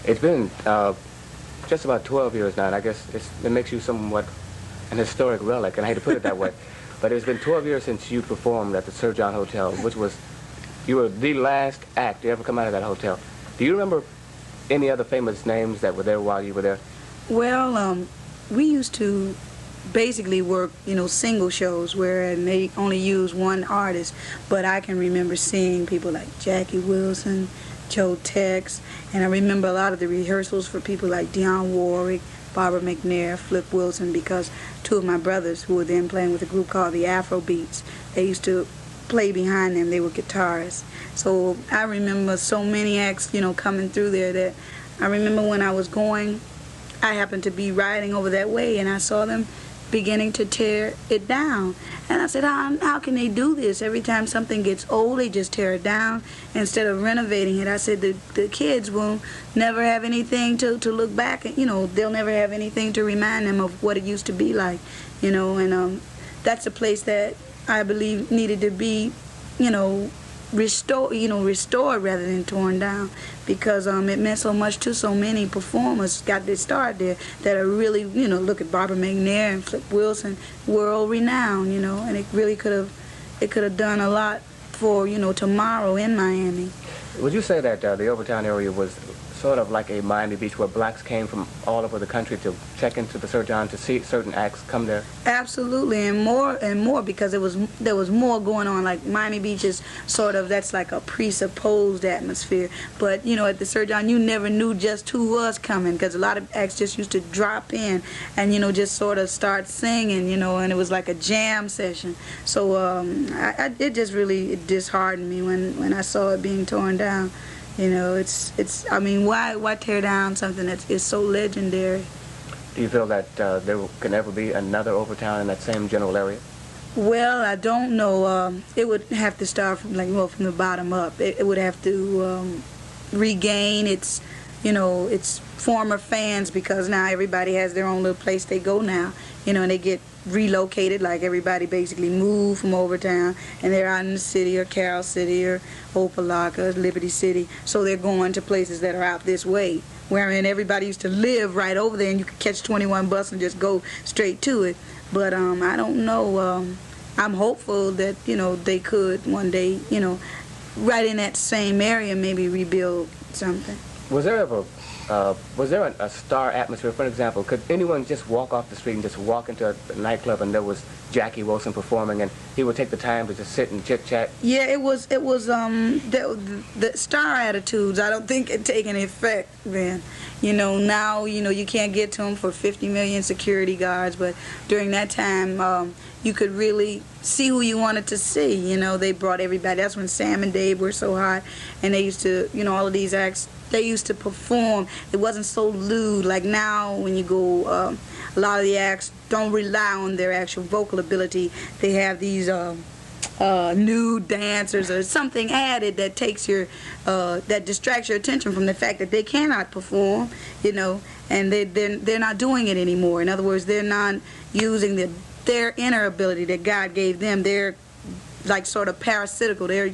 It's been just about 12 years now, and I guess it makes you somewhat an historic relic, and I hate to put it that way. But it's been 12 years since you performed at the Sir John Hotel, which was, you were the last act to ever come out of that hotel. Do you remember any other famous names that were there while you were there? Well, we used to basically work, single shows where they only use one artist. But I can remember seeing people like Jackie Wilson, Joe Tex, and I remember a lot of the rehearsals for people like Dionne Warwick, Barbara McNair, Flip Wilson, because two of my brothers who were then playing with a group called the Afro Beats, they used to play behind them. They were guitarists. So I remember so many acts, coming through there that I remember when I was going, I happened to be riding over that way and I saw them beginning to tear it down. And I said, how can they do this? Every time something gets old, they just tear it down instead of renovating it. I said, the kids will never have anything to look back at. They'll never have anything to remind them of what it used to be like. And that's a place that I believe needed to be, restored rather than torn down, because it meant so much to so many performers got their start there that are really, look at Barbara McNair and Flip Wilson, world renowned, and it really could have done a lot for, tomorrow in Miami. Would you say that the Overtown area was sort of like a Miami Beach where blacks came from all over the country to check into the Sir John to see certain acts come there? Absolutely, and more because there was more going on. Like Miami Beach is sort of, that's like a presupposed atmosphere. But at the Sir John, you never knew just who was coming, because a lot of acts just used to drop in and just sort of start singing, and it was like a jam session. So it just really disheartened me when I saw it being torn down. I mean, why tear down something that is so legendary? Do you feel that there can ever be another Overtown in that same general area? Well, I don't know. It would have to start from from the bottom up. It would have to regain its former fans, because now everybody has their own little place they go now, and they get relocated. Like everybody basically moved from Overtown and they're out in the city, or Carroll City, or Opelika, Liberty City, so they're going to places that are out this way, wherein everybody used to live right over there and you could catch 21 bus and just go straight to it. But I don't know. I'm hopeful that they could one day, right in that same area, maybe rebuild something. Was there ever a star atmosphere? For example, could anyone just walk off the street and just walk into a nightclub and there was Jackie Wilson performing and he would take the time to just sit and chit-chat? Yeah, it was the star attitudes, I don't think it taken effect then. Now, you can't get to them for 50 million security guards, but during that time, you could really see who you wanted to see. They brought everybody. That's when Sam and Dave were so hot, and they used to, all of these acts, they used to perform. It wasn't so lewd like now when you go, a lot of the acts don't rely on their actual vocal ability. They have these nude dancers or something added that takes that distracts your attention from the fact that they cannot perform, and they're not doing it anymore. In other words, they're not using their inner ability that God gave them. They're like sort of parasitical. They're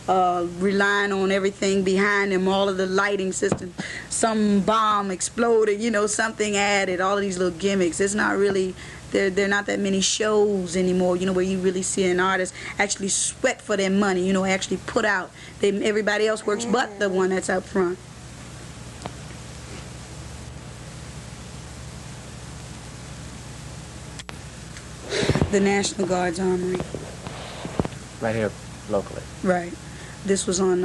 relying on everything behind them, all of the lighting system. Some bomb exploded, something added, all of these little gimmicks. It's not really, there are not that many shows anymore, where you really see an artist actually sweat for their money, actually put out. Everybody else works but the one that's up front. The National Guard's Armory. Right here, locally. Right. This was on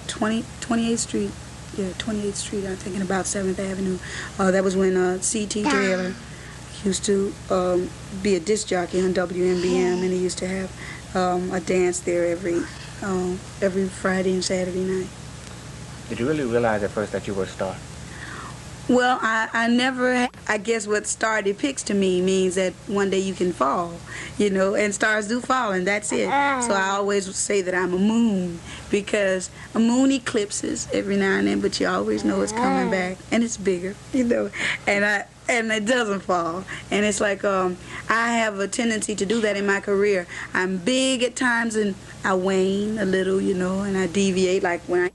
28th Street. Yeah, 28th Street, I'm thinking about 7th Avenue. That was when C.T. Taylor used to be a disc jockey on WMBM, and he used to have a dance there every Friday and Saturday night. Did you really realize at first that you were a star? Well, I never, I guess what star depicts to me means that one day you can fall, and stars do fall, and that's it. So I always say that I'm a moon, because a moon eclipses every now and then, but you always know it's coming back, and it's bigger, and it doesn't fall. And it's like I have a tendency to do that in my career. I'm big at times, and I wane a little, and I deviate, like when I